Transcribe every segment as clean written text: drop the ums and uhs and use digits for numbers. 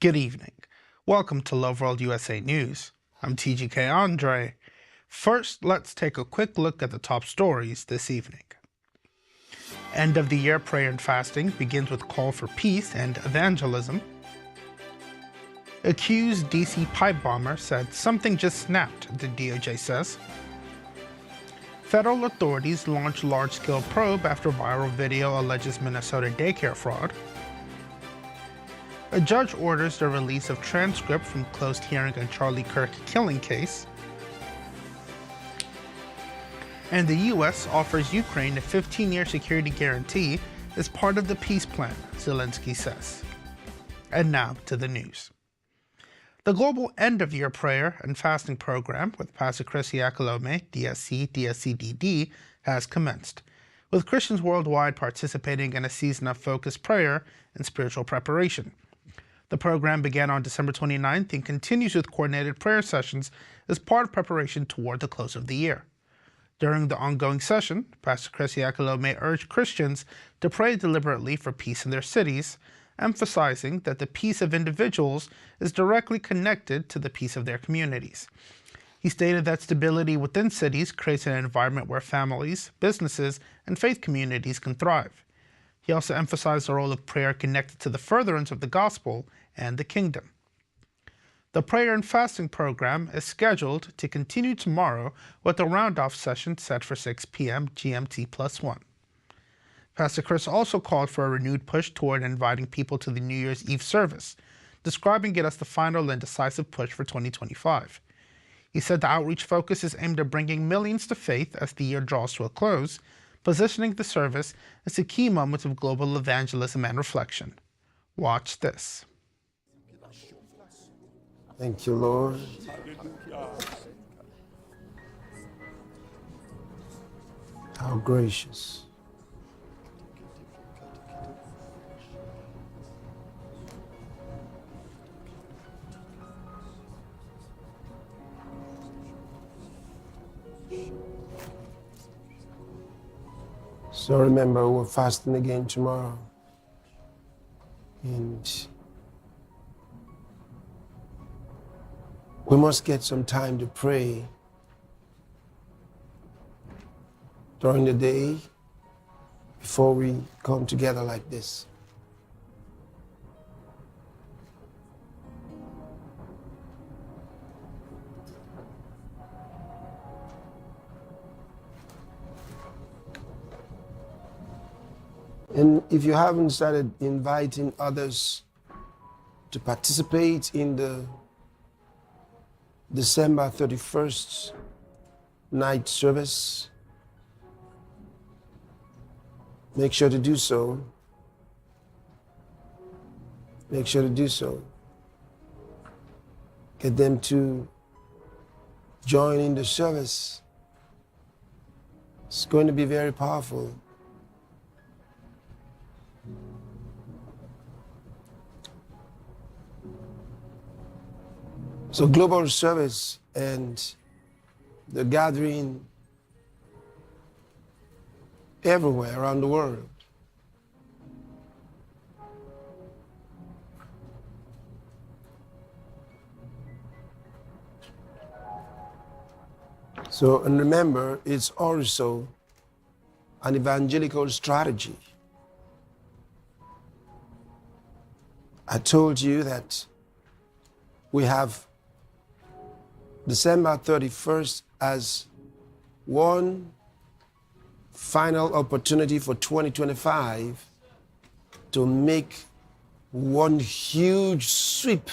Good evening. Welcome to Loveworld USA News. I'm TGK Andre. First, let's take a quick look at the top stories this evening. End of the year prayer and fasting begins with call for peace and evangelism. Accused DC pipe bomber said something just snapped, the DOJ says. Federal authorities launch large-scale probe after viral video alleges Minnesota daycare fraud. A judge orders the release of transcript from closed hearing on Charlie Kirk killing case. And the U.S. offers Ukraine a 15-year security guarantee as part of the peace plan, Zelensky says. And now to the news. The global end-of-year prayer and fasting program with Pastor Chris Yakalome, DSC, DSCDD, has commenced, with Christians worldwide participating in a season of focused prayer and spiritual preparation. The program began on December 29th and continues with coordinated prayer sessions as part of preparation toward the close of the year. During the ongoing session, Pastor Chris Yakalome urged Christians to pray deliberately for peace in their cities, emphasizing that the peace of individuals is directly connected to the peace of their communities. He stated that stability within cities creates an environment where families, businesses, and faith communities can thrive. He also emphasized the role of prayer connected to the furtherance of the gospel and the kingdom. The prayer and fasting program is scheduled to continue tomorrow with a round-off session set for 6 p.m. GMT+1. Pastor Chris also called for a renewed push toward inviting people to the New Year's Eve service, describing it as the final and decisive push for 2025. He said the outreach focus is aimed at bringing millions to faith as the year draws to a close, positioning the service as a key moment of global evangelism and reflection. Watch this. Thank you, Lord. How gracious. So remember, we're fasting again tomorrow. And we must get some time to pray during the day before we come together like this. And if you haven't started inviting others to participate in the December 31st night service, make sure to do so. Make sure to do so. Get them to join in the service. It's going to be very powerful. So global service and the gathering everywhere around the world. So, and remember, it's also an evangelical strategy. I told you that we have December 31st as one final opportunity for 2025 to make one huge sweep.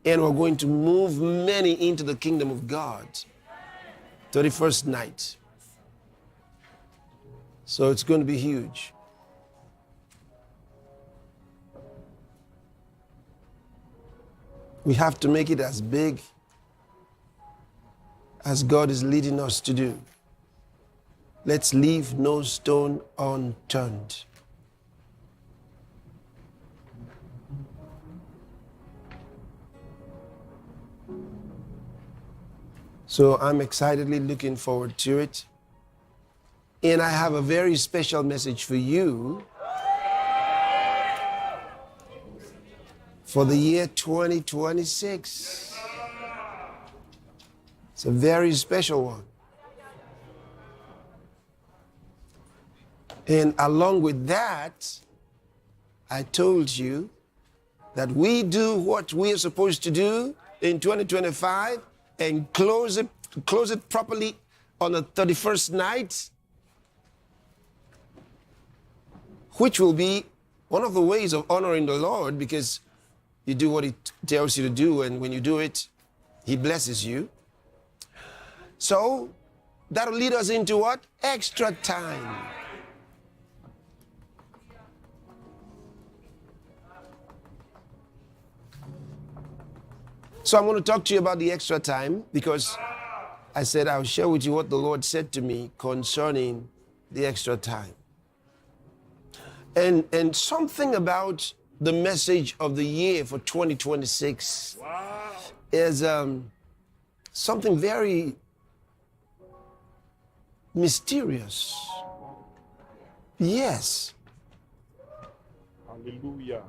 And we're going to move many into the kingdom of God. 31st night. So it's going to be huge. We have to make it as big as God is leading us to do. Let's leave no stone unturned. So I'm excitedly looking forward to it. And I have a very special message for you. for the year 2026. It's a very special one. And along with that, I told you that we do what we are supposed to do in 2025 and close it properly on the 31st night, which will be one of the ways of honoring the Lord, because you do what He tells you to do, and when you do it, He blesses you. So that'll lead us into what? Extra time. So I'm going to talk to you about the extra time, because I said I'll share with you what the Lord said to me concerning the extra time. And something about the message of the year for 2026 is something very mysterious. Yes. Hallelujah.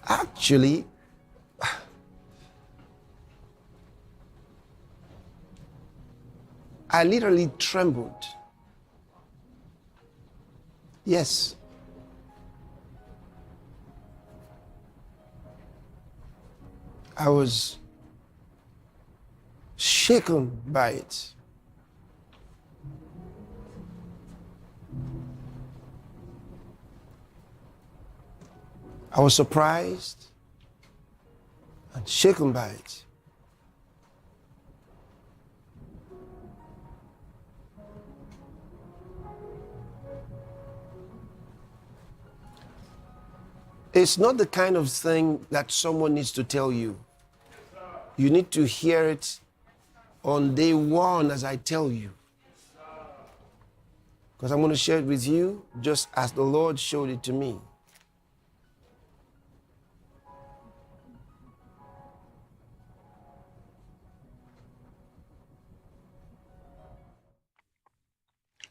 Actually, I literally trembled. Yes. I was shaken by it. I was surprised and shaken by it. It's not the kind of thing that someone needs to tell you. You need to hear it on day one as I tell you. Because I'm going to share it with you just as the Lord showed it to me.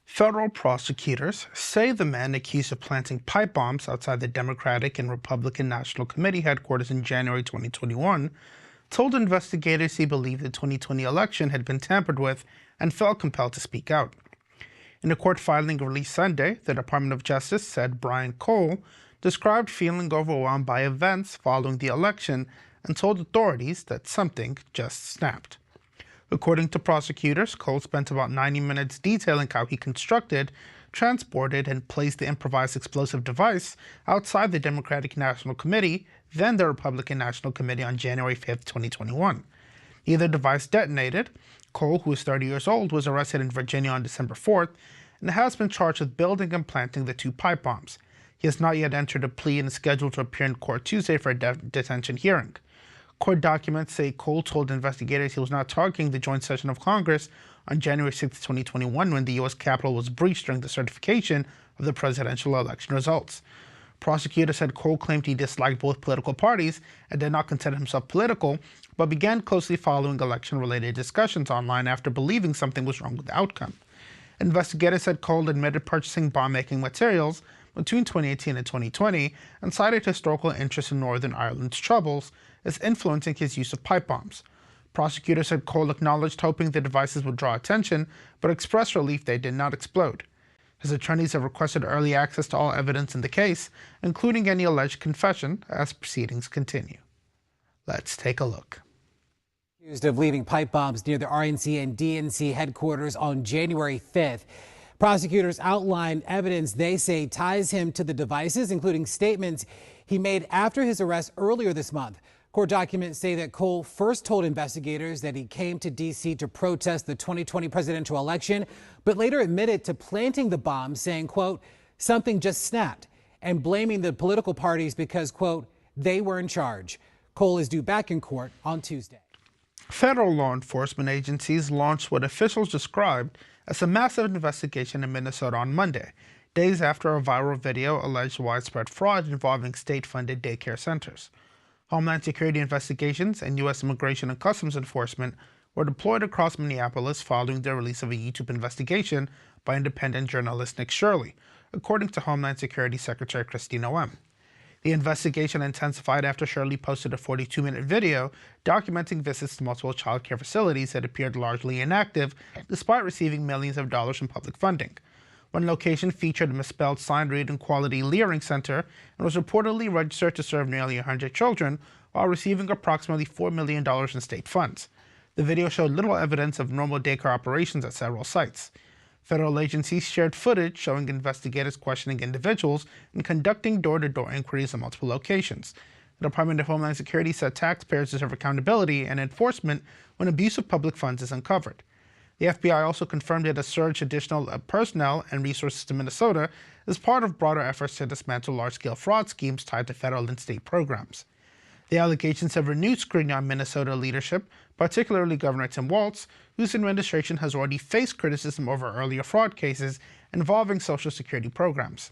Federal prosecutors say the man accused of planting pipe bombs outside the Democratic and Republican National Committee headquarters in January 2021 told investigators he believed the 2020 election had been tampered with and felt compelled to speak out. In a court filing released Sunday, the Department of Justice said Brian Cole described feeling overwhelmed by events following the election and told authorities that something just snapped. According to prosecutors, Cole spent about 90 minutes detailing how he constructed, transported, and placed the improvised explosive device outside the Democratic National Committee, then the Republican National Committee, on January 5, 2021. Neither device detonated. Cole, who is 30 years old, was arrested in Virginia on December 4th and has been charged with building and planting the two pipe bombs. He has not yet entered a plea and is scheduled to appear in court Tuesday for a detention hearing. Court documents say Cole told investigators he was not targeting the joint session of Congress on January 6, 2021, when the U.S. Capitol was breached during the certification of the presidential election results. Prosecutors said Cole claimed he disliked both political parties and did not consider himself political, but began closely following election-related discussions online after believing something was wrong with the outcome. Investigators said Cole admitted purchasing bomb-making materials between 2018 and 2020 and cited historical interest in Northern Ireland's troubles as influencing his use of pipe bombs. Prosecutors said Cole acknowledged hoping the devices would draw attention, but expressed relief they did not explode. His attorneys have requested early access to all evidence in the case, including any alleged confession, as proceedings continue. Let's take a look. Accused of leaving pipe bombs near the RNC and DNC headquarters on January 5th. Prosecutors outlined evidence they say ties him to the devices, including statements he made after his arrest earlier this month. Court documents say that Cole first told investigators that he came to D.C. to protest the 2020 presidential election, but later admitted to planting the bomb, saying, quote, something just snapped, and blaming the political parties because, quote, they were in charge. Cole is due back in court on Tuesday. Federal law enforcement agencies launched what officials described as a massive investigation in Minnesota on Monday, days after a viral video alleged widespread fraud involving state-funded daycare centers. Homeland Security investigations and U.S. Immigration and Customs Enforcement were deployed across Minneapolis following the release of a YouTube investigation by independent journalist Nick Shirley, according to Homeland Security Secretary Christine Noem. The investigation intensified after Shirley posted a 42-minute video documenting visits to multiple child care facilities that appeared largely inactive despite receiving millions of dollars in public funding. One location featured a misspelled sign reading Quality Learning Center and was reportedly registered to serve nearly 100 children while receiving approximately $4 million in state funds. The video showed little evidence of normal daycare operations at several sites. Federal agencies shared footage showing investigators questioning individuals and conducting door-to-door inquiries at multiple locations. The Department of Homeland Security said taxpayers deserve accountability and enforcement when abuse of public funds is uncovered. The FBI also confirmed it has surged additional personnel and resources to Minnesota as part of broader efforts to dismantle large-scale fraud schemes tied to federal and state programs. The allegations have renewed scrutiny on Minnesota leadership, particularly Governor Tim Walz, whose administration has already faced criticism over earlier fraud cases involving Social Security programs.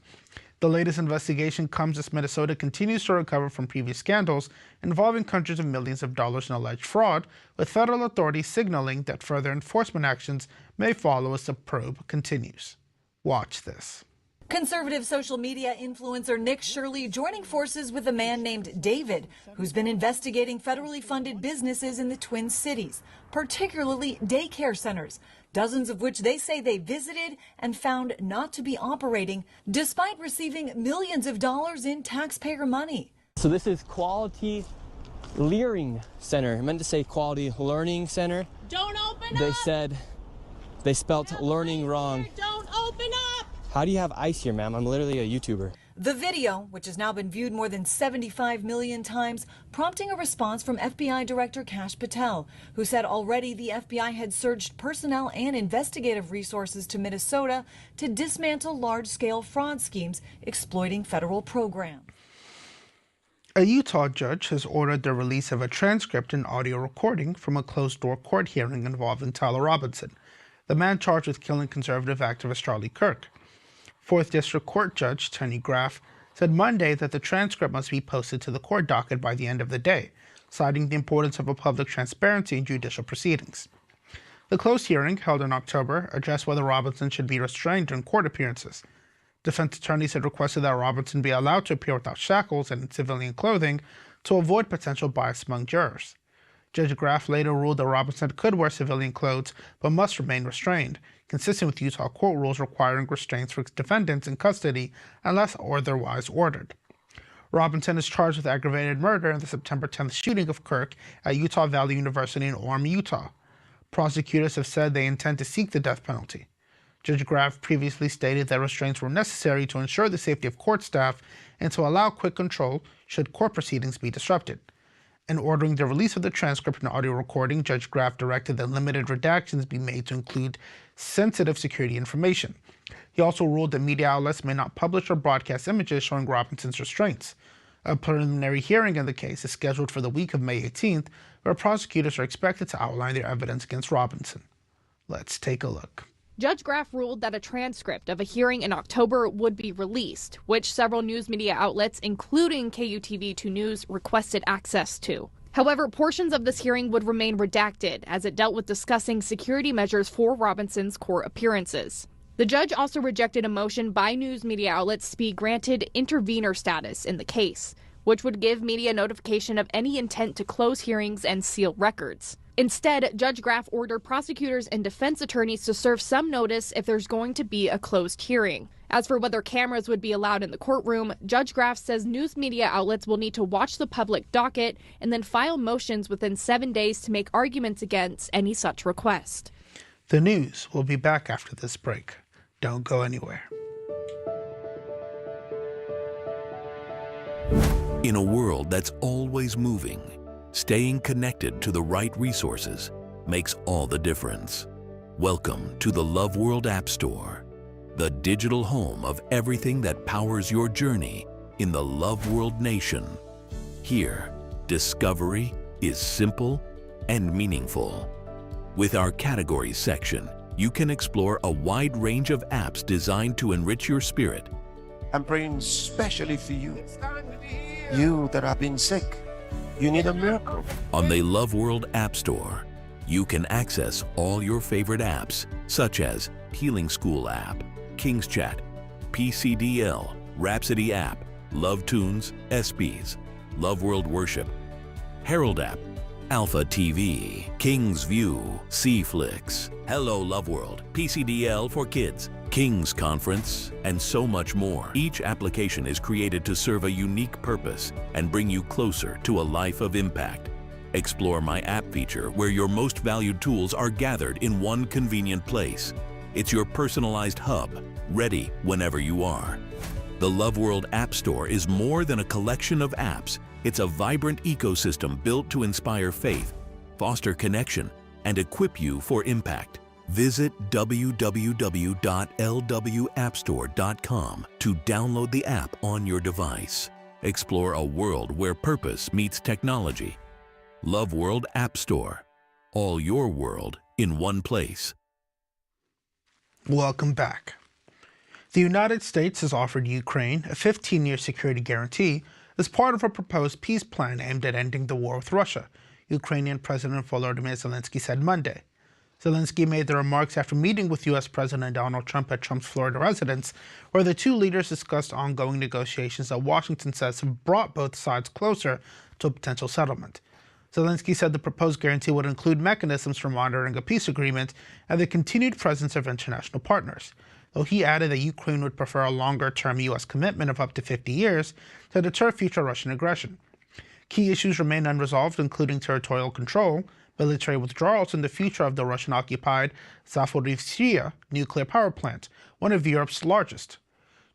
The latest investigation comes as Minnesota continues to recover from previous scandals involving hundreds of millions of dollars in alleged fraud, with federal authorities signaling that further enforcement actions may follow as the probe continues. Watch this. Conservative social media influencer Nick Shirley joining forces with a man named David, who's been investigating federally funded businesses in the Twin Cities, particularly daycare centers, dozens of which they say they visited and found not to be operating, despite receiving millions of dollars in taxpayer money. So this is Quality Learning Center. I meant to say Quality Learning Center. Don't open They up! said they spelt learning wrong. Don't open up! How do you have ice here, ma'am? I'm literally a YouTuber. The video, which has now been viewed more than 75 million times, prompting a response from FBI Director Kash Patel, who said already the FBI had surged personnel and investigative resources to Minnesota to dismantle large-scale fraud schemes exploiting federal programs. A Utah judge has ordered the release of a transcript and audio recording from a closed-door court hearing involving Tyler Robinson, the man charged with killing conservative activist Charlie Kirk. 4th District Court Judge Tony Graff said Monday that the transcript must be posted to the court docket by the end of the day, citing the importance of a public transparency in judicial proceedings. The closed hearing, held in October, addressed whether Robinson should be restrained during court appearances. Defense attorneys had requested that Robinson be allowed to appear without shackles and in civilian clothing to avoid potential bias among jurors. Judge Graff later ruled that Robinson could wear civilian clothes but must remain restrained, consistent with Utah court rules requiring restraints for defendants in custody unless otherwise ordered. Robinson is charged with aggravated murder in the September 10th shooting of Kirk at Utah Valley University in Orem, Utah. Prosecutors have said they intend to seek the death penalty. Judge Graff previously stated that restraints were necessary to ensure the safety of court staff and to allow quick control should court proceedings be disrupted. In ordering the release of the transcript and audio recording, Judge Graff directed that limited redactions be made to include sensitive security information. He also ruled that media outlets may not publish or broadcast images showing Robinson's restraints. A preliminary hearing in the case is scheduled for the week of May 18th, where prosecutors are expected to outline their evidence against Robinson. Let's take a look. Judge Graff ruled that a transcript of a hearing in October would be released, which several news media outlets, including KUTV2 News, requested access to. However, portions of this hearing would remain redacted, as it dealt with discussing security measures for Robinson's court appearances. The judge also rejected a motion by news media outlets to be granted intervener status in the case, which would give media notification of any intent to close hearings and seal records. Instead, Judge Graff ordered prosecutors and defense attorneys to serve some notice if there's going to be a closed hearing. As for whether cameras would be allowed in the courtroom, Judge Graff says news media outlets will need to watch the public docket and then file motions within 7 days to make arguments against any such request. The news will be back after this break. Don't go anywhere. In a world that's always moving, staying connected to the right resources makes all the difference. Welcome to the Loveworld App Store, the digital home of everything that powers your journey in the Loveworld nation. Here, discovery is simple and meaningful. With our categories section, you can explore a wide range of apps designed to enrich your spirit. I'm praying especially for you. You that have been sick. You need a miracle. On the Loveworld App Store, you can access all your favorite apps, such as Healing School app, King's Chat, PCDL, Rhapsody app, Love Tunes, ESPYs, Loveworld Worship, Herald app, Alpha TV, King's View, C-Flix, Hello Loveworld, PCDL for Kids, King's Conference, and so much more. Each application is created to serve a unique purpose and bring you closer to a life of impact. Explore My App feature, where your most valued tools are gathered in one convenient place. It's your personalized hub, ready whenever you are. The Loveworld App Store is more than a collection of apps. It's a vibrant ecosystem built to inspire faith, foster connection, and equip you for impact. Visit www.lwappstore.com to download the app on your device. Explore a world where purpose meets technology. Loveworld App Store. All your world in one place. Welcome back. The United States has offered Ukraine a 15-year security guarantee as part of a proposed peace plan aimed at ending the war with Russia, Ukrainian President Volodymyr Zelensky said Monday. Zelensky made the remarks after meeting with U.S. President Donald Trump at Trump's Florida residence, where the two leaders discussed ongoing negotiations that Washington says have brought both sides closer to a potential settlement. Zelensky said the proposed guarantee would include mechanisms for monitoring a peace agreement and the continued presence of international partners, though he added that Ukraine would prefer a longer-term U.S. commitment of up to 50 years to deter future Russian aggression. Key issues remain unresolved, including territorial control, military withdrawals, and the future of the Russian-occupied Zaporizhzhia nuclear power plant, one of Europe's largest.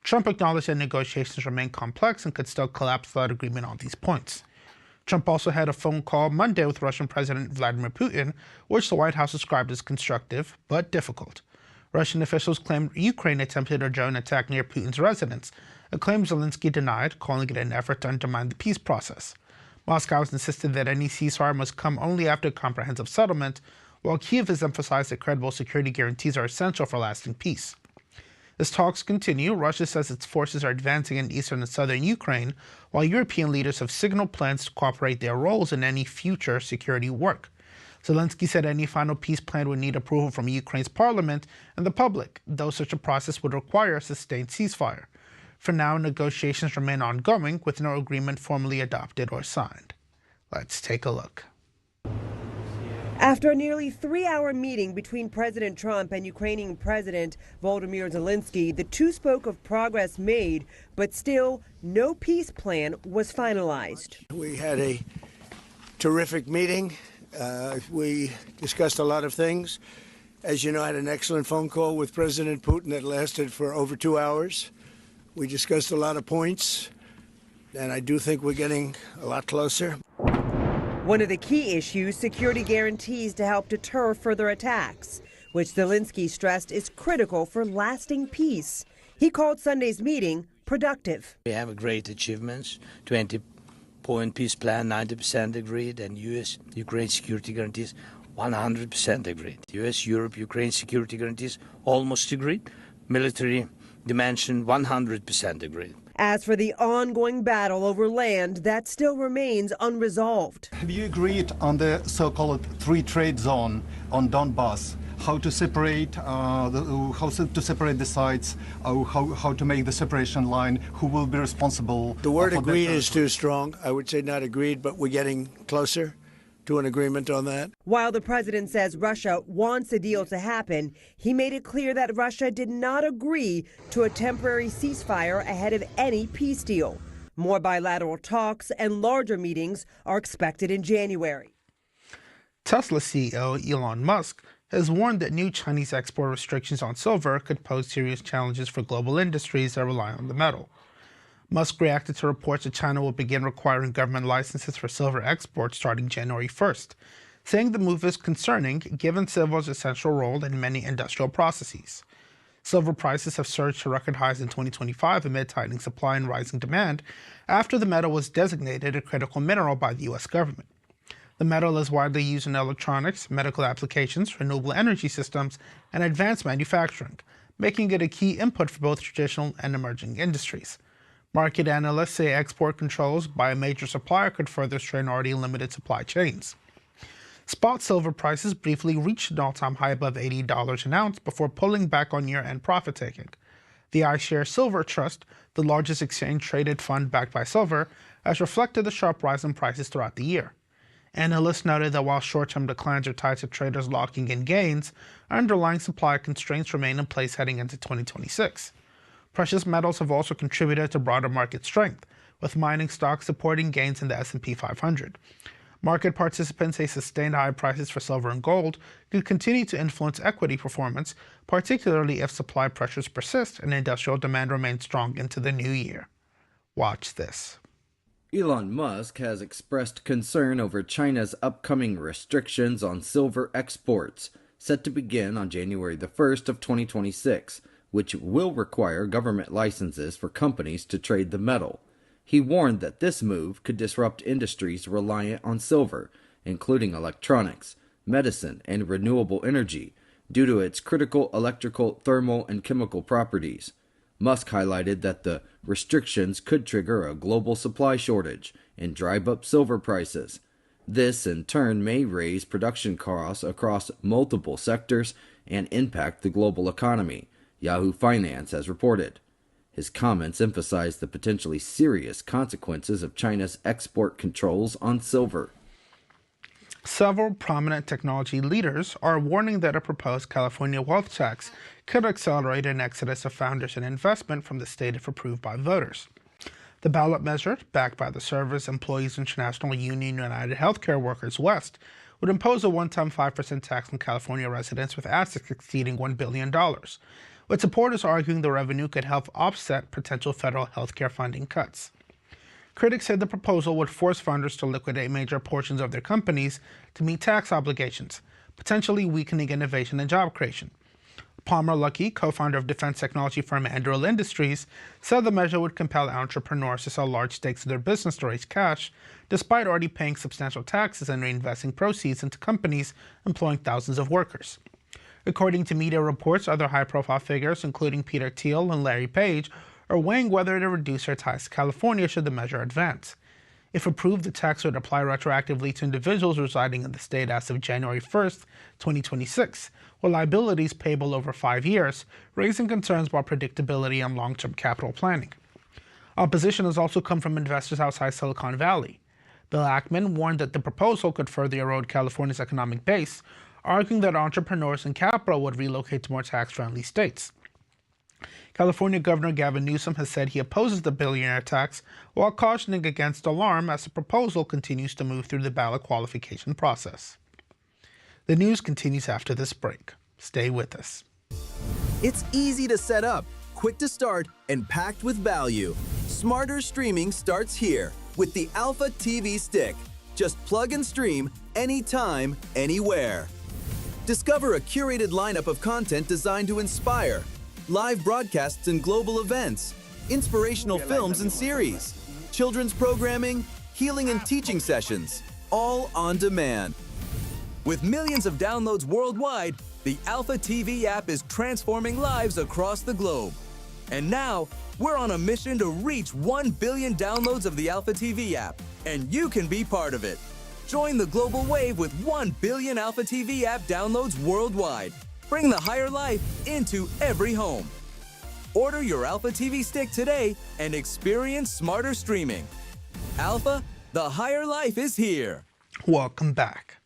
Trump acknowledged that negotiations remain complex and could still collapse without agreement on these points. Trump also had a phone call Monday with Russian President Vladimir Putin, which the White House described as constructive but difficult. Russian officials claimed Ukraine attempted a drone attack near Putin's residence, a claim Zelensky denied, calling it an effort to undermine the peace process. Moscow has insisted that any ceasefire must come only after a comprehensive settlement, while Kyiv has emphasized that credible security guarantees are essential for lasting peace. As talks continue, Russia says its forces are advancing in eastern and southern Ukraine, while European leaders have signaled plans to cooperate their roles in any future security work. Zelensky said any final peace plan would need approval from Ukraine's parliament and the public, though such a process would require a sustained ceasefire. For now, negotiations remain ongoing, with no agreement formally adopted or signed. Let's take a look. After a nearly 3-hour meeting between President Trump and Ukrainian President Volodymyr Zelensky, the two spoke of progress made, but still no peace plan was finalized. We had a terrific meeting. We discussed a lot of things. As you know, I had an excellent phone call with President Putin that lasted for over 2 hours. We discussed a lot of points, and I do think we're getting a lot closer. One of the key issues, security guarantees to help deter further attacks, which Zelensky stressed is critical for lasting peace. He called Sunday's meeting productive. We have great achievements, 20-point peace plan, 90% agreed, and U.S.-Ukraine security guarantees, 100% agreed. U.S.-Europe-Ukraine security guarantees, almost agreed. Military dimension, 100% agreed. As for the ongoing battle over land, that still remains unresolved. Have you agreed on the so-called free trade zone on Donbass? How to separate the sites? How to make the separation line? Who will be responsible? The word agreed is too strong. I would say not agreed, but we're getting closer to an agreement on that. While the president says Russia wants a deal to happen, he made it clear that Russia did not agree to a temporary ceasefire ahead of any peace deal. More bilateral talks and larger meetings are expected in January. Tesla CEO Elon Musk has warned that new Chinese export restrictions on silver could pose serious challenges for global industries that rely on the metal. Musk reacted to reports that China will begin requiring government licenses for silver exports starting January 1st, saying the move is concerning given silver's essential role in many industrial processes. Silver prices have surged to record highs in 2025 amid tightening supply and rising demand after the metal was designated a critical mineral by the U.S. government. The metal is widely used in electronics, medical applications, renewable energy systems, and advanced manufacturing, making it a key input for both traditional and emerging industries. Market analysts say export controls by a major supplier could further strain already limited supply chains. Spot silver prices briefly reached an all-time high above $80 an ounce before pulling back on year-end profit-taking. The iShares Silver Trust, the largest exchange-traded fund backed by silver, has reflected the sharp rise in prices throughout the year. Analysts noted that while short-term declines are tied to traders locking in gains, underlying supply constraints remain in place heading into 2026. Precious metals have also contributed to broader market strength, with mining stocks supporting gains in the S&P 500. Market participants say sustained high prices for silver and gold could continue to influence equity performance, particularly if supply pressures persist and industrial demand remains strong into the new year. Watch this. Elon Musk has expressed concern over China's upcoming restrictions on silver exports, set to begin on January the 1st of 2026, which will require government licenses for companies to trade the metal. He warned that this move could disrupt industries reliant on silver, including electronics, medicine, and renewable energy, due to its critical electrical, thermal, and chemical properties. Musk highlighted that the restrictions could trigger a global supply shortage and drive up silver prices. This, in turn, may raise production costs across multiple sectors and impact the global economy, Yahoo Finance has reported. His comments emphasized the potentially serious consequences of China's export controls on silver. Several prominent technology leaders are warning that a proposed California wealth tax could accelerate an exodus of founders and investment from the state if approved by voters. The ballot measure, backed by the Service Employees International Union United Healthcare Workers West, would impose a one-time 5% tax on California residents with assets exceeding $1 billion, with supporters arguing the revenue could help offset potential federal healthcare funding cuts. Critics said the proposal would force funders to liquidate major portions of their companies to meet tax obligations, potentially weakening innovation and job creation. Palmer Luckey, co-founder of defense technology firm Anduril Industries, said the measure would compel entrepreneurs to sell large stakes of their business to raise cash, despite already paying substantial taxes and reinvesting proceeds into companies employing thousands of workers. According to media reports, other high-profile figures, including Peter Thiel and Larry Page, are weighing whether to reduce their ties to California should the measure advance. If approved, the tax would apply retroactively to individuals residing in the state as of January 1st, 2026, with liabilities payable over 5 years, raising concerns about predictability and long-term capital planning. Opposition has also come from investors outside Silicon Valley. Bill Ackman warned that the proposal could further erode California's economic base, arguing that entrepreneurs and capital would relocate to more tax-friendly states. California Governor Gavin Newsom has said he opposes the billionaire tax while cautioning against alarm as the proposal continues to move through the ballot qualification process. The news continues after this break. Stay with us. It's easy to set up, quick to start, and packed with value. Smarter streaming starts here with the Alpha TV Stick. Just plug and stream anytime, anywhere. Discover a curated lineup of content designed to inspire, live broadcasts and global events, inspirational films and series, children's programming, healing and teaching sessions, all on demand. With millions of downloads worldwide, the Alpha TV app is transforming lives across the globe. And now, we're on a mission to reach 1 billion downloads of the Alpha TV app, and you can be part of it. Join the global wave with 1 billion Alpha TV app downloads worldwide. Bring the higher life into every home. Order your Alpha TV Stick today and experience smarter streaming. Alpha, the higher life is here. Welcome back.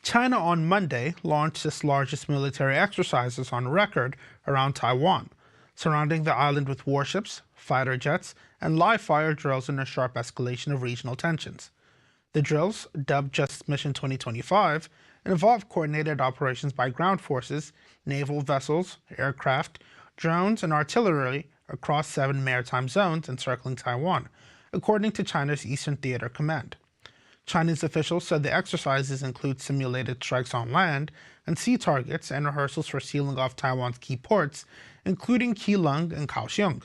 China on Monday launched its largest military exercises on record around Taiwan, surrounding the island with warships, fighter jets, and live-fire drills in a sharp escalation of regional tensions. The drills, dubbed Justice Mission 2025, involve coordinated operations by ground forces, naval vessels, aircraft, drones, and artillery across 7 maritime zones encircling Taiwan, according to China's Eastern Theater Command. Chinese officials said the exercises include simulated strikes on land and sea targets and rehearsals for sealing off Taiwan's key ports, including Keelung and Kaohsiung.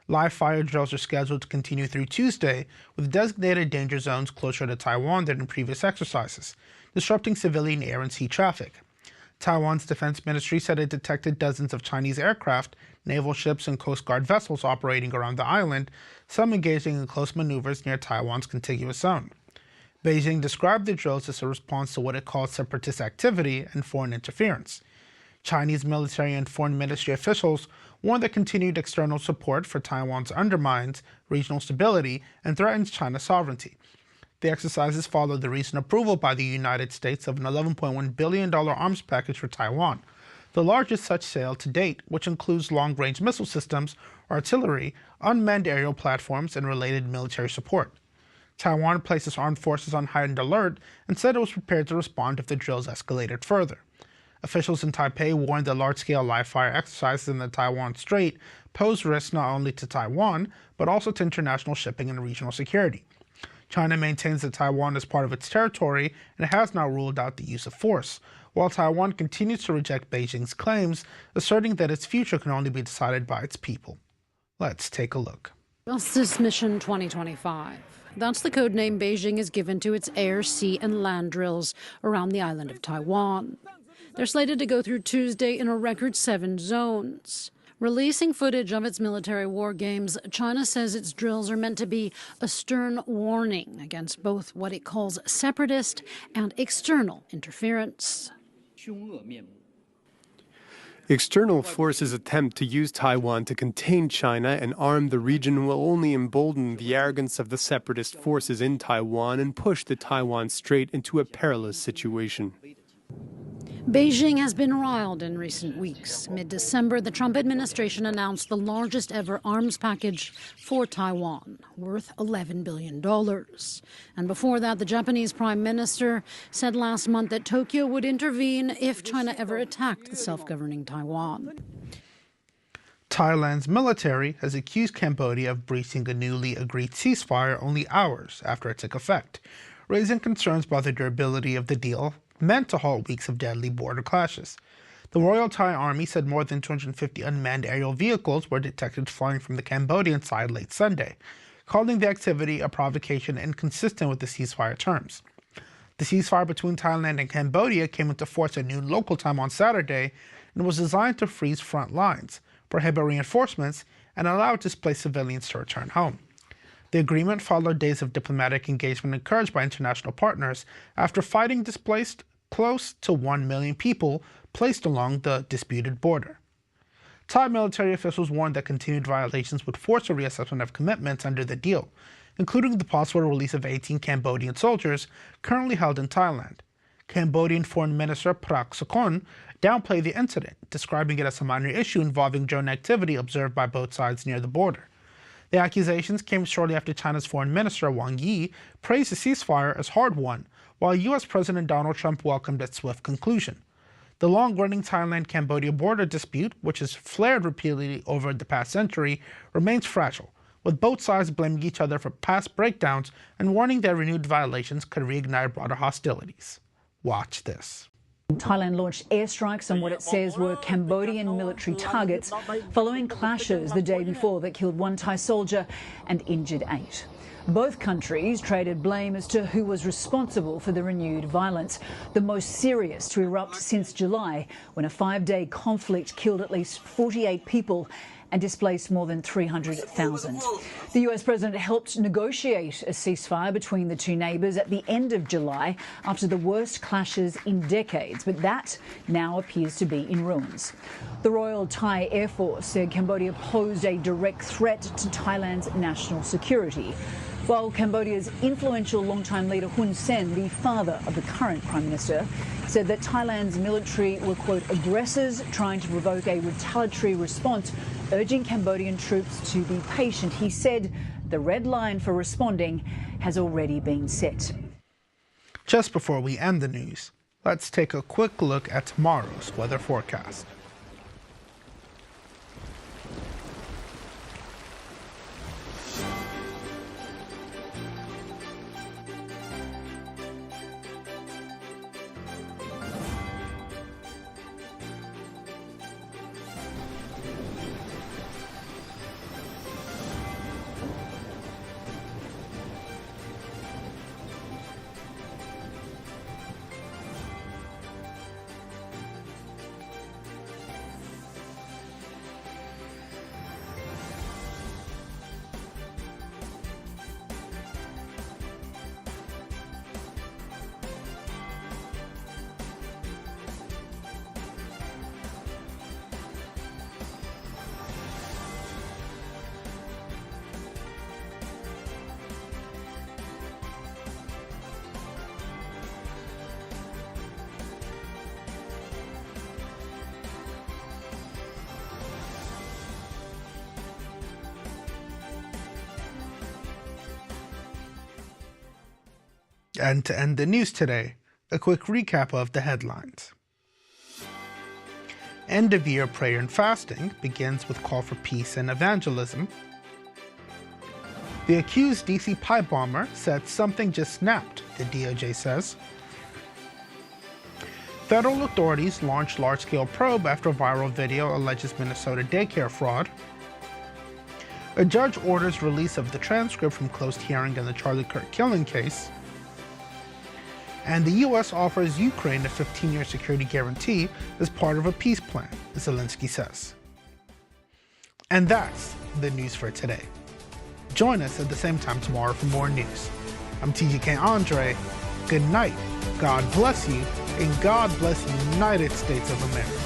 Live fire drills are scheduled to continue through Tuesday, with designated danger zones closer to Taiwan than in previous exercises, disrupting civilian air and sea traffic. Taiwan's defense ministry said it detected dozens of Chinese aircraft, naval ships, and Coast Guard vessels operating around the island, some engaging in close maneuvers near Taiwan's contiguous zone. Beijing described the drills as a response to what it called separatist activity and foreign interference. Chinese military and foreign ministry officials warned that continued external support for Taiwan undermines regional stability and threatens China's sovereignty. The exercises followed the recent approval by the United States of an $11.1 billion arms package for Taiwan, the largest such sale to date, which includes long-range missile systems, artillery, unmanned aerial platforms, and related military support. Taiwan placed its armed forces on heightened alert and said it was prepared to respond if the drills escalated further. Officials in Taipei warned that large-scale live-fire exercises in the Taiwan Strait pose risks not only to Taiwan, but also to international shipping and regional security. China maintains that Taiwan is part of its territory and has now ruled out the use of force, while Taiwan continues to reject Beijing's claims, asserting that its future can only be decided by its people. Let's take a look. Justice Mission 2025. That's the code name Beijing has given to its air, sea and land drills around the island of Taiwan. They're slated to go through Tuesday in a record 7 zones. Releasing footage of its military war games, China says its drills are meant to be a stern warning against both what it calls separatist and external interference. External forces' attempt to use Taiwan to contain China and arm the region will only embolden the arrogance of the separatist forces in Taiwan and push the Taiwan Strait into a perilous situation. Beijing has been riled in recent weeks. Mid-December, the Trump administration announced the largest ever arms package for Taiwan, worth $11 billion. And before that, the Japanese prime minister said last month that Tokyo would intervene if China ever attacked the self-governing Taiwan. Thailand's military has accused Cambodia of breaching a newly agreed ceasefire only hours after it took effect, raising concerns about the durability of the deal meant to halt weeks of deadly border clashes. The Royal Thai Army said more than 250 unmanned aerial vehicles were detected flying from the Cambodian side late Sunday, calling the activity a provocation inconsistent with the ceasefire terms. The ceasefire between Thailand and Cambodia came into force at noon local time on Saturday and was designed to freeze front lines, prohibit reinforcements, and allow displaced civilians to return home. The agreement followed days of diplomatic engagement encouraged by international partners after fighting displaced close to 1 million people placed along the disputed border. Thai military officials warned that continued violations would force a reassessment of commitments under the deal, including the possible release of 18 Cambodian soldiers currently held in Thailand. Cambodian Foreign Minister Prak Sokhonn downplayed the incident, describing it as a minor issue involving drone activity observed by both sides near the border. The accusations came shortly after China's Foreign Minister Wang Yi praised the ceasefire as hard-won, while U.S. President Donald Trump welcomed its swift conclusion. The long-running Thailand-Cambodia border dispute, which has flared repeatedly over the past century, remains fragile, with both sides blaming each other for past breakdowns and warning that renewed violations could reignite broader hostilities. Watch this. Thailand launched airstrikes on what it says were Cambodian military targets following clashes the day before that killed 1 Thai soldier and injured 8. Both countries traded blame as to who was responsible for the renewed violence, the most serious to erupt since July, when a 5-day conflict killed at least 48 people and displaced more than 300,000. The US president helped negotiate a ceasefire between the two neighbours at the end of July after the worst clashes in decades, but that now appears to be in ruins. The Royal Thai Air Force said Cambodia posed a direct threat to Thailand's national security, while Cambodia's influential longtime leader Hun Sen, the father of the current Prime Minister, said that Thailand's military were, quote, aggressors trying to provoke a retaliatory response, urging Cambodian troops to be patient. He said the red line for responding has already been set. Just before we end the news, let's take a quick look at tomorrow's weather forecast. And to end the news today, a quick recap of the headlines. End-of-year prayer and fasting begins with call for peace and evangelism. The accused DC pipe bomber said something just snapped, the DOJ says. Federal authorities launched large-scale probe after viral video alleges Minnesota daycare fraud. A judge orders release of the transcript from closed hearing in the Charlie Kirk killing case. And the U.S. offers Ukraine a 15-year security guarantee as part of a peace plan, Zelensky says. And that's the news for today. Join us at the same time tomorrow for more news. I'm TGK Andre. Good night, God bless you, and God bless the United States of America.